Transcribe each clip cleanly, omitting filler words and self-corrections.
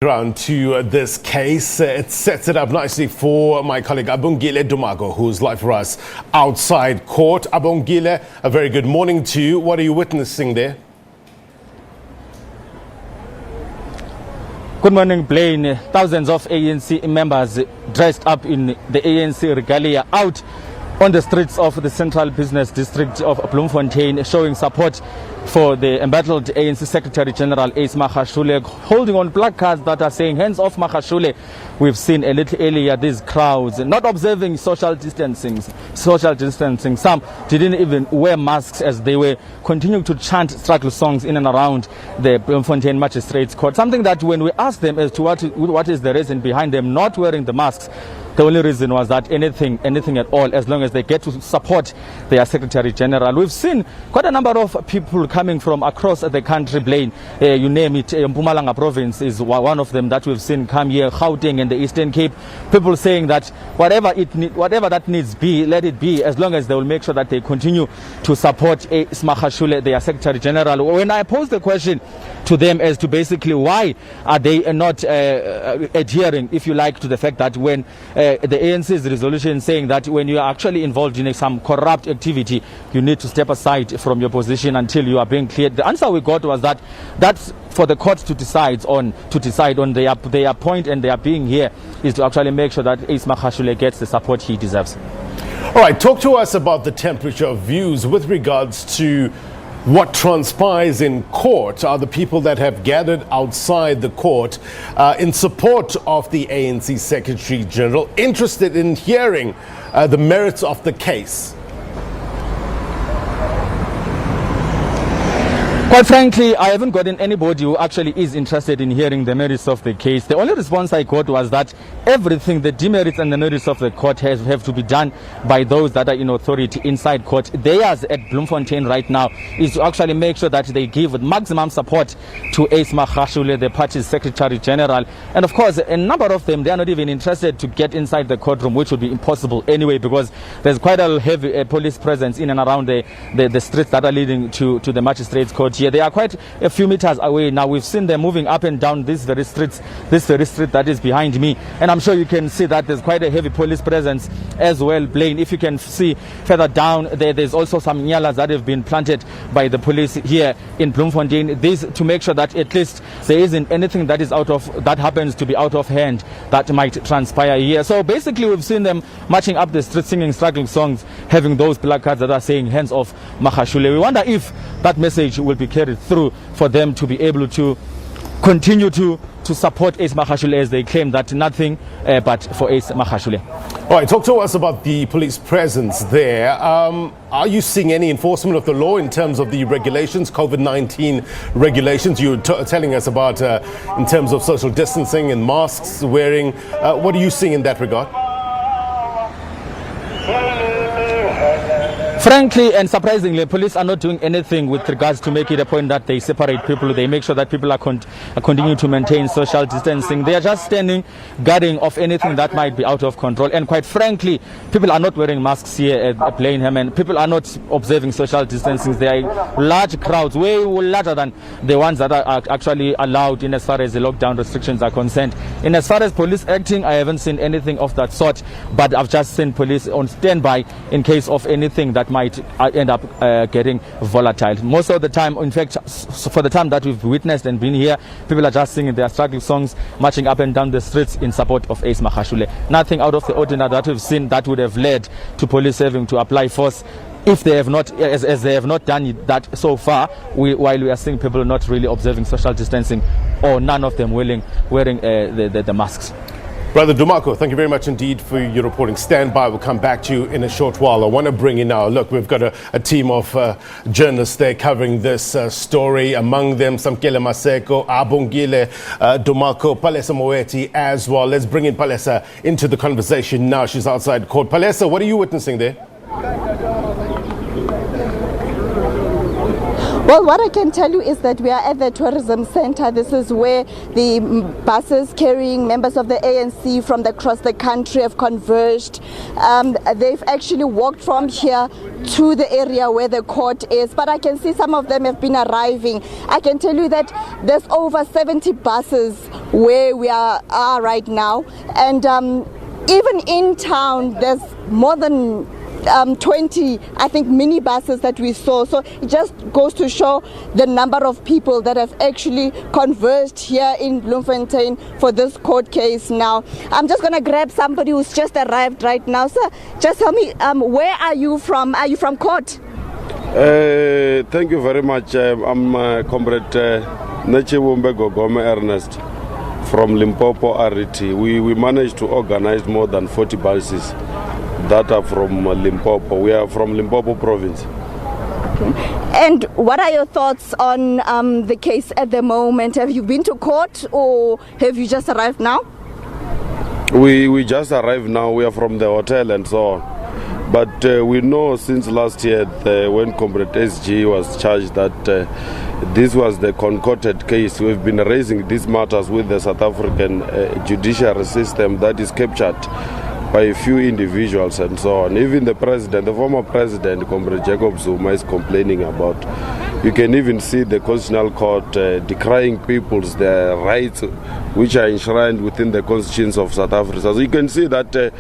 Around to this case, it sets it up nicely for my colleague Abongile Dumago, who's live for us outside court. Abongile, a very good morning to you. What are you witnessing there? Good morning, Blaine. Thousands of ANC members dressed up in the ANC regalia out on the streets of the central business district of Bloemfontein, showing support for the embattled ANC Secretary-General Ace Magashule, holding on placards that are saying, "Hands off Magashule." We've seen a little earlier these crowds not observing social distancing. Some didn't even wear masks as they were continuing to chant struggle songs in and around the Bloemfontein Magistrate's court. Something that when we asked them as to what is the reason behind them not wearing the masks, the only reason was that anything at all, as long as they get to support their Secretary-General. We've seen quite a number of people coming from across the country, Blaine. You name it, Mpumalanga province is one of them that we've seen come here, Gauteng and the Eastern Cape. People saying that whatever that needs be, let it be, as long as they will make sure that they continue to support Ace Magashule, their Secretary-General. When I posed the question to them as to basically why are they not adhering, if you like, to the fact that when the ANC's resolution saying that when you are actually involved in some corrupt activity, you need to step aside from your position until you are being cleared. The answer we got was that that's for the court to decide on their point, and their being here is to actually make sure that Ace Magashule gets the support he deserves. All right, talk to us about the temperature of views with regards to what transpires in court. Are the people that have gathered outside the court in support of the ANC Secretary-General interested in hearing the merits of the case? Quite frankly, I haven't gotten anybody who actually is interested in hearing the merits of the case. The only response I got was that everything, the demerits and the merits of the court have to be done by those that are in authority inside court. Theirs at Bloemfontein right now is to actually make sure that they give maximum support to Ace Magashule, the party's Secretary-General. And of course, a number of them, they are not even interested to get inside the courtroom, which would be impossible anyway, because there's quite a heavy police presence in and around the streets that are leading to the Magistrate's court. They are quite a few meters away now. We've seen them moving up and down this very street that is behind me, and I'm sure you can see that there's quite a heavy police presence as well, Blaine. If you can see further down there's also some nyalas that have been planted by the police here in Bloemfontein, this to make sure that at least there isn't anything that happens to be out of hand that might transpire here. So basically we've seen them marching up the street, singing struggling songs, having those placards that are saying "Hands off Magashule." We wonder if that message will be carried through for them to be able to continue to support Ace Magashule, as they claim that nothing but for Ace Magashule. All right, talk to us about the police presence there. Are you seeing any enforcement of the law in terms of the regulations, COVID-19 regulations you were telling us about in terms of social distancing and masks wearing? What are you seeing in that regard? Frankly and surprisingly, police are not doing anything with regards to make it a point that they separate people. They make sure that people are continuing to maintain social distancing. They are just standing, guarding of anything that might be out of control. And quite frankly, people are not wearing masks here at Bloemfontein, and people are not observing social distancing. There are large crowds, way larger than the ones that are actually allowed in as far as the lockdown restrictions are concerned. In as far as police acting, I haven't seen anything of that sort, but I've just seen police on standby in case of anything that might end up getting volatile. Most of the time, in fact, for the time that we've witnessed and been here, people are just singing their struggling songs, marching up and down the streets in support of Ace Magashule. Nothing out of the ordinary that we've seen that would have led to police having to apply force, if they have not, as they have not done that so far, while we are seeing people not really observing social distancing, or none of them wearing the masks. Brother Dumago, thank you very much indeed for your reporting. Stand by. We'll come back to you in a short while. I want to bring in now, look, we've got a team of journalists there covering this story. Among them, Samkele Maseko, Abongile Dumago, Palesa Moeti as well. Let's bring in Palesa into the conversation now. She's outside court. Palesa, what are you witnessing there? Well, what I can tell you is that we are at the tourism center. This is where the buses carrying members of the ANC from across the country have converged. They've actually walked from here to the area where the court is, but I can see some of them have been arriving. I can tell you that there's over 70 buses where we are right now, and even in town there's more than 20, I think, minibuses that we saw. So it just goes to show the number of people that have actually converged here in Bloemfontein for this court case now. I'm just going to grab somebody who's just arrived right now. Sir, just tell me, where are you from? Are you from court? Thank you very much. I'm Comrade Nechewumbe Gogome Ernest from Limpopo RT. We managed to organize more than 40 buses that are from Limpopo. We are from Limpopo province. Okay. And what are your thoughts on the case at the moment? Have you been to court or have you just arrived now? We just arrived now. We are from the hotel and so on. But we know since last year when Comrade SG was charged that this was the concocted case. We've been raising these matters with the South African judiciary system that is captured by a few individuals and so on. Even the president, the former president, Comrade Jacob Zuma, is complaining about. You can even see the Constitutional Court decrying people's their rights which are enshrined within the constitutions of South Africa. So you can see that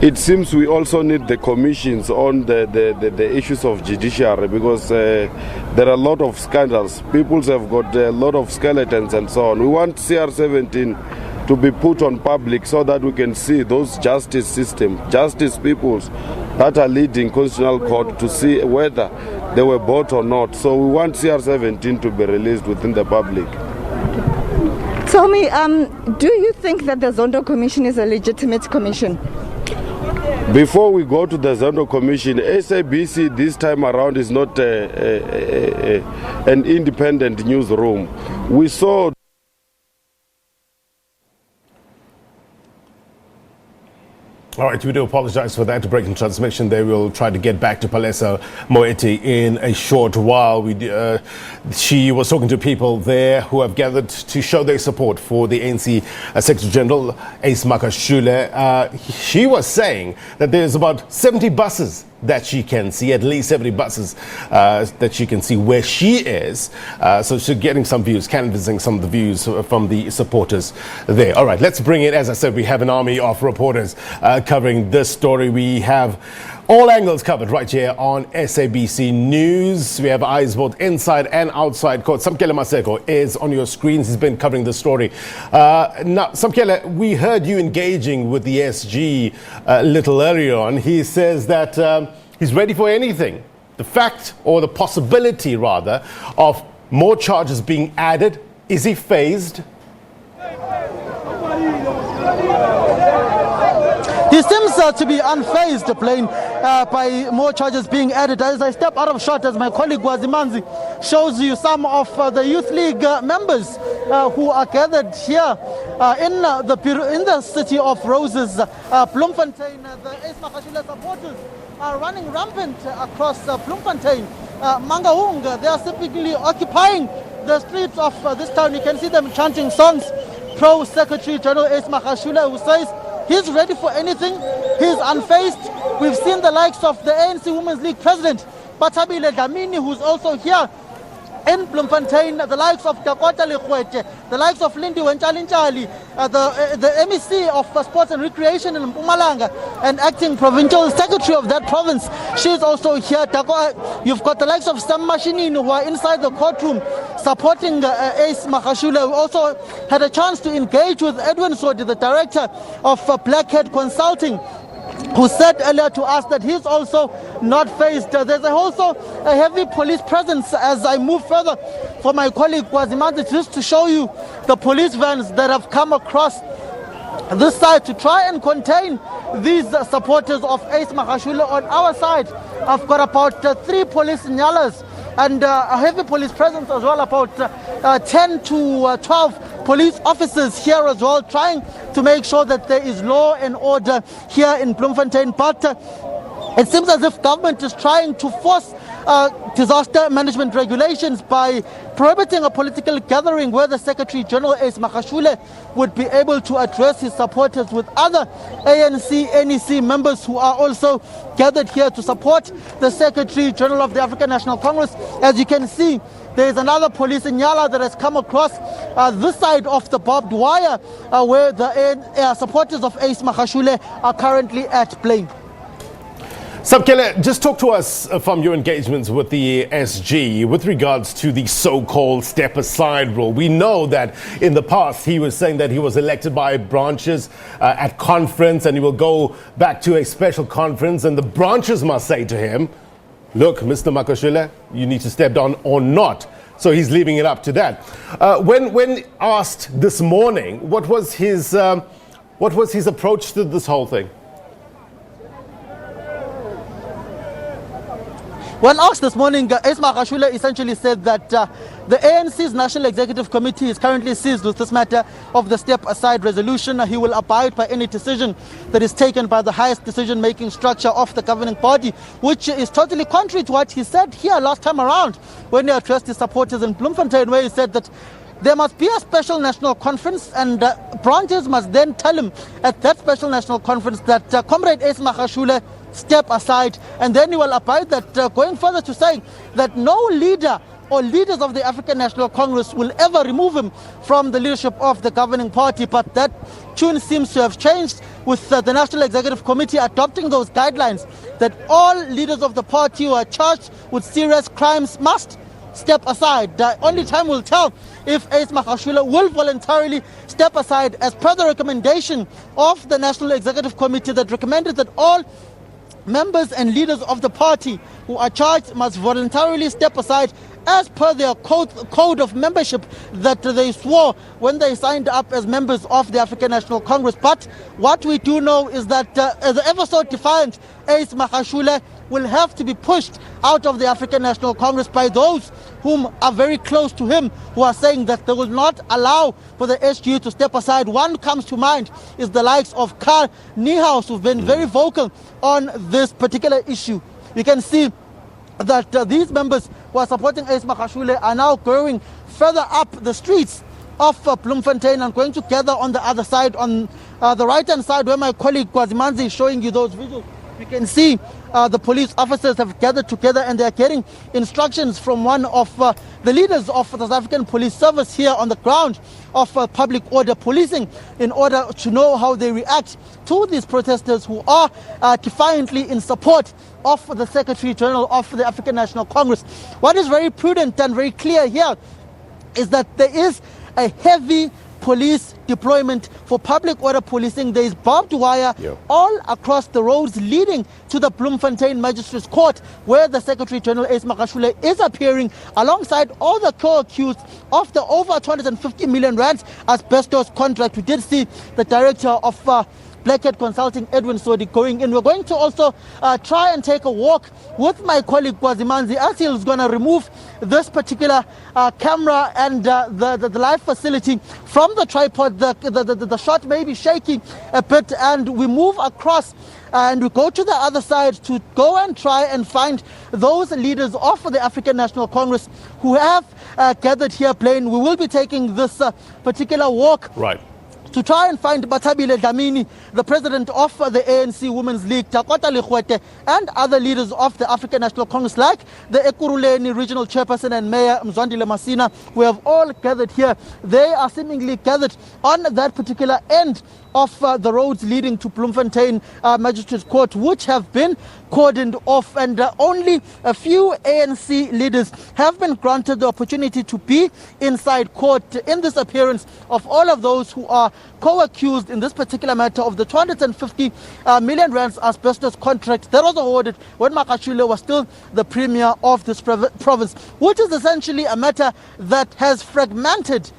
it seems we also need the commissions on the issues of judiciary, because there are a lot of scandals. People have got a lot of skeletons and so on. We want CR17 to be put on public so that we can see those justice system, justice peoples that are leading Constitutional Court to see whether they were bought or not. So we want CR17 to be released within the public. Tell me, do you think that the Zondo Commission is a legitimate commission? Before we go to the Zondo Commission, SABC this time around is not an independent newsroom. We saw All right, we do apologize for that break in transmission there. We'll try to get back to Palesa Moeti in a short while. She was talking to people there who have gathered to show their support for the ANC Secretary-General Ace Magashule. She was saying that there's about 70 buses that she can see, at least 70 buses that she can see where she is. So she's getting some views, canvassing some of the views from the supporters there. All right, let's bring in, as I said, we have an army of reporters covering this story. We have all angles covered right here on SABC News. We have eyes both inside and outside court. Samkele Maseko is on your screens. He's been covering the story. Now, Samkele, we heard you engaging with the SG a little earlier on. He says that he's ready for anything. The fact, or the possibility rather, of more charges being added. Is he phased? He seems to be unfazed, Blaine, by more charges being added. As I step out of shot, as my colleague Wazimanzi shows you some of the Youth League members who are gathered here in the city of Roses, Bloemfontein. The Ace Magashule supporters are running rampant across Bloemfontein. Mangaung, they are typically occupying the streets of this town. You can see them chanting songs pro-Secretary-General Ace Magashule, who says he's ready for anything. He's unfazed. We've seen the likes of the ANC Women's League President, Batabile Dlamini, who's also here in Bloemfontein, the likes of Dakota Lekwete, the likes of Lindy Wenchalinchali, the MEC of Sports and Recreation in Mpumalanga, and acting provincial secretary of that province. She's also here. You've got the likes of Sam Mashinini, who are inside the courtroom supporting Ace Magashule. We also had a chance to engage with Edwin Sodi, the director of Blackhead Consulting, who said earlier to us that he's also not phased. There's also a heavy police presence as I move further for my colleague Wazimanzi, just to show you the police vans that have come across this side to try and contain these supporters of Ace Magashule. On our side, I've got about 3 police nyalas and a heavy police presence as well, about 10 to 12 police officers here as well, trying to make sure that there is law and order here in Bloemfontein. But it seems as if government is trying to force disaster management regulations by prohibiting a political gathering where the Secretary-General Ace Magashule would be able to address his supporters with other ANC, NEC members who are also gathered here to support the Secretary-General of the African National Congress. As you can see, there is another police inyala that has come across this side of the barbed wire where the supporters of Ace Magashule are currently at play. Sabkele, just talk to us from your engagements with the SG with regards to the so-called step-aside rule. We know that in the past he was saying that he was elected by branches at conference and he will go back to a special conference and the branches must say to him, look, Mr. Magashule, you need to step down or not. So he's leaving it up to that. When asked this morning, what was his approach to this whole thing? When asked this morning, Ace Magashule essentially said that the ANC's National Executive Committee is currently seized with this matter of the step-aside resolution. He will abide by any decision that is taken by the highest decision-making structure of the governing party, which is totally contrary to what he said here last time around when he addressed his supporters in Bloemfontein, where he said that there must be a special national conference and branches must then tell him at that special national conference that Comrade Ace Magashule step aside, and then he will abide that, going further to saying that no leader or leaders of the African National Congress will ever remove him from the leadership of the governing party. But that tune seems to have changed with the National Executive Committee adopting those guidelines that all leaders of the party who are charged with serious crimes must step aside. The only time will tell if Ace Magashule will voluntarily step aside, as per the recommendation of the National Executive Committee that recommended that all members and leaders of the party who are charged must voluntarily step aside as per their code of membership that they swore when they signed up as members of the African National Congress. But what we do know is that the ever so defiant Ace Magashule will have to be pushed out of the African National Congress by those whom are very close to him, who are saying that they will not allow for the SGU to step aside. One comes to mind is the likes of Carl Niehaus, who've been very vocal on this particular issue. You can see that these members who are supporting Ace Magashule are now going further up the streets of Bloemfontein and going to gather on the other side, on the right-hand side where my colleague Kwazimanzi is showing you those visuals. You can see the police officers have gathered together and they are getting instructions from one of the leaders of the South African Police Service here on the ground of public order policing in order to know how they react to these protesters who are defiantly in support of the Secretary-General of the African National Congress. What is very prudent and very clear here is that there is a heavy police deployment for public order policing. There is barbed wire all across the roads leading to the Bloemfontein Magistrate's Court, where the Secretary-General Ace Magashule is appearing alongside all the co-accused of the over 250 million rand asbestos contract. We did see the director of Blackhead Consulting, Edwin Sodi, going in. We're going to also try and take a walk with my colleague Kwazimanzi as he's going to remove this particular camera and the live facility from the tripod. The shot may be shaking a bit, and we move across and we go to the other side to go and try and find those leaders of the African National Congress who have gathered here playing. We will be taking this particular walk to try and find Batabile Dlamini, the president of the ANC Women's League, Takota Lekwete, and other leaders of the African National Congress, like the Ekurhuleni regional chairperson and mayor Mzwandile Masina, who have all gathered here. They are seemingly gathered on that particular end of the roads leading to Bloemfontein Magistrates Court, which have been cordoned off, and only a few ANC leaders have been granted the opportunity to be inside court in this appearance of all of those who are co-accused in this particular matter of the 250 million rands asbestos contract that was awarded when Magashule was still the premier of this province, which is essentially a matter that has fragmented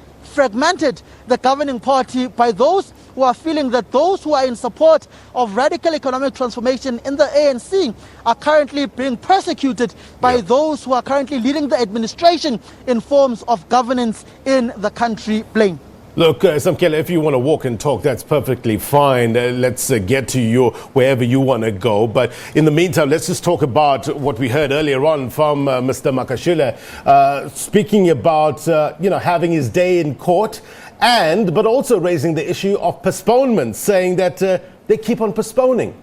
the governing party by those who are feeling that those who are in support of radical economic transformation in the ANC are currently being persecuted by those who are currently leading the administration in forms of governance in the country. Blaine. Look, Samkela, if you want to walk and talk, that's perfectly fine. Let's get to you wherever you want to go. But in the meantime, let's just talk about what we heard earlier on from Mr. Magashule, speaking about, having his day in court but also raising the issue of postponement, saying that they keep on postponing.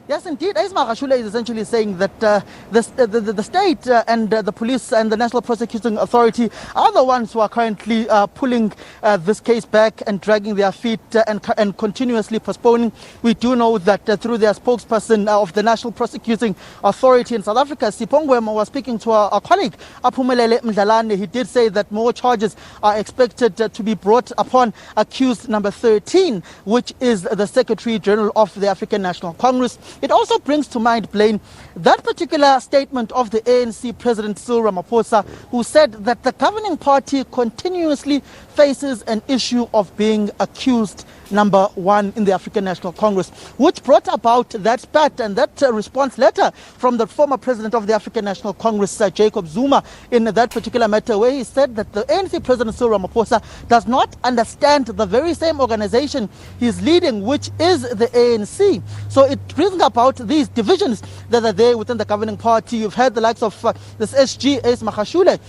Yes, indeed. Ace Magashule is essentially saying that the state and the police and the National Prosecuting Authority are the ones who are currently pulling this case back and dragging their feet and continuously postponing. We do know that through their spokesperson of the National Prosecuting Authority in South Africa, Sipongwema, was speaking to our colleague Aphumelele Mdlalane. He did say that more charges are expected to be brought upon accused number 13, which is the Secretary-General of the African National Congress. It also brings to mind, Blaine, that particular statement of the ANC President Cyril Ramaphosa, who said that the governing party continuously faces an issue of being accused number 1 in the African National Congress, which brought about that spat and that response letter from the former president of the African National Congress, Jacob Zuma, in that particular matter, where he said that the ANC President Cyril Ramaphosa does not understand the very same organization he's leading, which is the ANC. So it brings about these divisions that are there within the governing party. You've heard the likes of this SG, Ace Magashule,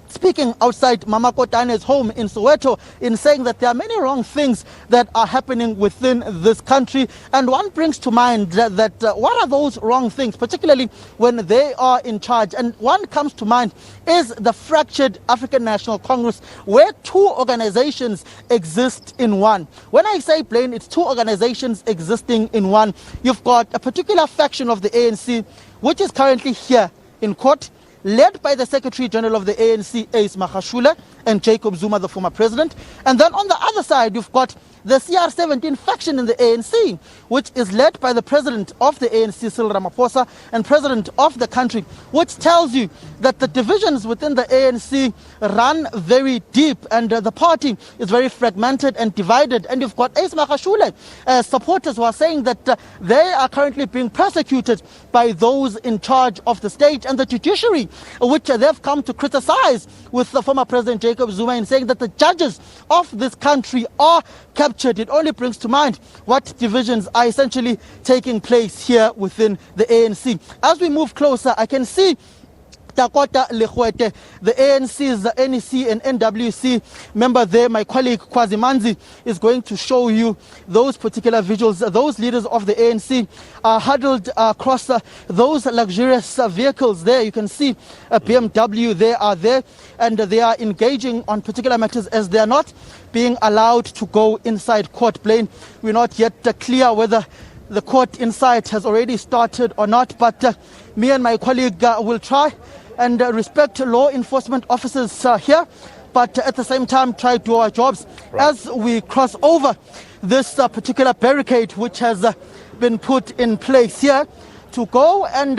speaking outside Mama Kotane's home in Soweto, in saying that there are many wrong things that are happening within this country. And one brings to mind that what are those wrong things, particularly when they are in charge? And one comes to mind is the fractured African National Congress, where two organizations exist in one. When I say plain, it's two organizations existing in one. You've got a particular faction of the ANC, which is currently here in court, led by the Secretary-General of the ANC, Ace Magashule, and Jacob Zuma, the former president. And then on the other side, you've got the CR17 faction in the ANC, which is led by the president of the ANC, Cyril Ramaphosa, and president of the country, which tells you that the divisions within the ANC run very deep, and the party is very fragmented and divided. And you've got Ace Magashule supporters who are saying that they are currently being persecuted by those in charge of the state and the judiciary, which they've come to criticize with the former president Jacob Zuma, in saying that the judges of this country are captured. It only brings to mind what divisions are essentially taking place here within the ANC. As we move closer, I can see Dakota Lehuete, the ANC's NEC and NWC member there. My colleague Kwazi Manzi is going to show you those particular visuals. Those leaders of the ANC are huddled across those luxurious vehicles there. You can see a BMW, they are there, and they are engaging on particular matters as they are not being allowed to go inside court. Plain, we're not yet clear whether the court inside has already started or not, but me and my colleague will try and respect law enforcement officers here, but at the same time try to do our jobs as we cross over this particular barricade which has been put in place here, to go and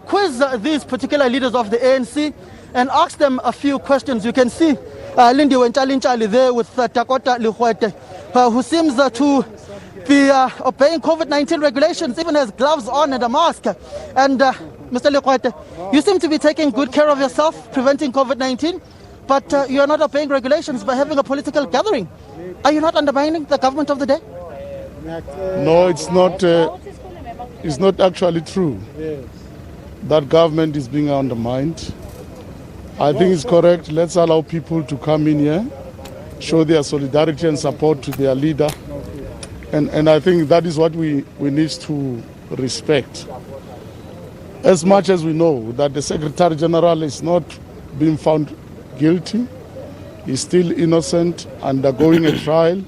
quiz these particular leaders of the ANC and ask them a few questions. You can see Lindy Wenchalinchali there with Dakota Lehuete, who seems to be obeying COVID-19 regulations, even has gloves on and a mask. And Mr. Lehuete, you seem to be taking good care of yourself, preventing COVID-19, but you are not obeying regulations by having a political gathering. Are you not undermining the government of the day? No, it's not. It's not actually true. That government is being undermined. I think it's correct. Let's allow people to come in here, show their solidarity and support to their leader. And I think that is what we need to respect. As much as we know that the Secretary-General is not being found guilty, he's still innocent, undergoing a trial.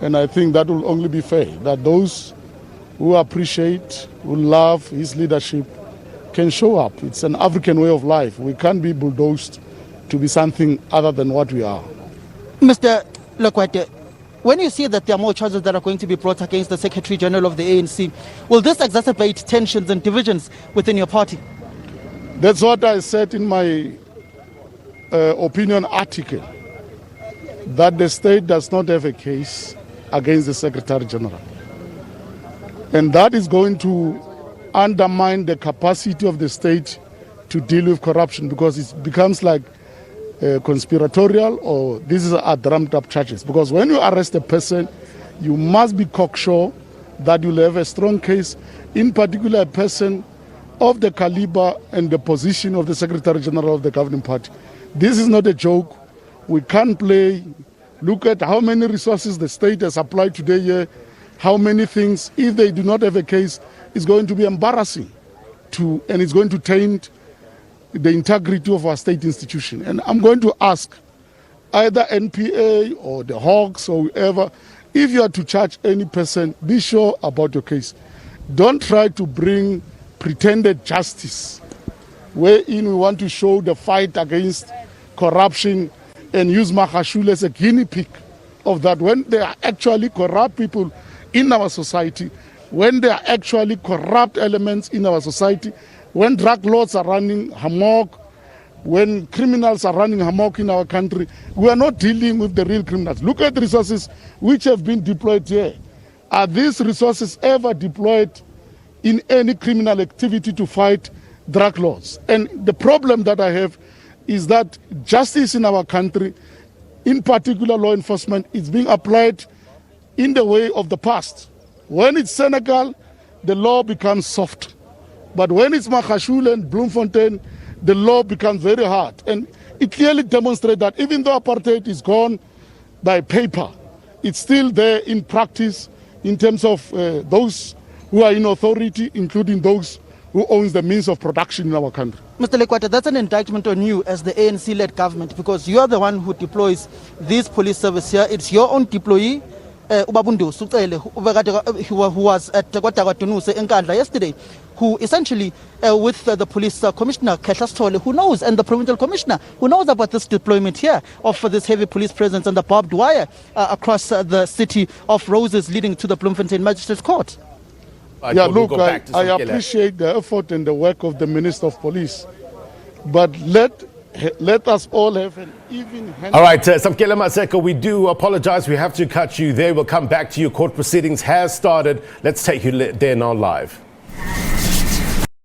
And I think that will only be fair, that those who appreciate, who love his leadership can show up. It's an African way of life. We can't be bulldozed to be something other than what we are. Mr. Lehuete, when you see that there are more charges that are going to be brought against the Secretary-General of the ANC, will this exacerbate tensions and divisions within your party? That's what I said in my opinion article, that the state does not have a case against the Secretary-General. And that is going to undermine the capacity of the state to deal with corruption, because it becomes like conspiratorial or these are dreamt up charges. Because when you arrest a person, you must be cocksure that you'll have a strong case, in particular a person of the caliber and the position of the Secretary-General of the governing party. This is not a joke. We can't play. Look at how many resources the state has applied today here, how many things. If they do not have a case, it's going to be embarrassing and it's going to taint the integrity of our state institution. And I'm going to ask either NPA or the Hawks or whoever, if you are to charge any person, be sure about your case. Don't try to bring pretended justice, wherein we want to show the fight against corruption and use Magashule as a guinea pig of that, when there are actually corrupt people in our society, when there are actually corrupt elements in our society, when drug lords are running amok, when criminals are running amok in our country. We are not dealing with the real criminals. Look at the resources which have been deployed here. Are these resources ever deployed in any criminal activity to fight drug lords? And the problem that I have is that justice in our country, in particular law enforcement, is being applied in the way of the past. When it's Senegal, the law becomes soft. But when it's Magashule and Bloemfontein, the law becomes very hard. And it clearly demonstrates that even though apartheid is gone by paper, it's still there in practice in terms of those who are in authority, including those who owns the means of production in our country. Mr. Lekwata, that's an indictment on you as the ANC-led government, because you are the one who deploys this police service here. It's your own deployee, Ubabundu Sucele, who was at Kwatawatunuse Nkandla yesterday, who essentially, with the police commissioner, Kehla, who knows, and the provincial commissioner, who knows about this deployment here of this heavy police presence and the barbed wire across the city of Roses leading to the Bloemfontein Magistrate Court. Yeah, look, I appreciate the effort and the work of the Minister of Police, but let us all have an even hand. All right, Samkela Maseko, we do apologize. We have to cut you there. We'll come back to you. Court proceedings has started. Let's take you there now live.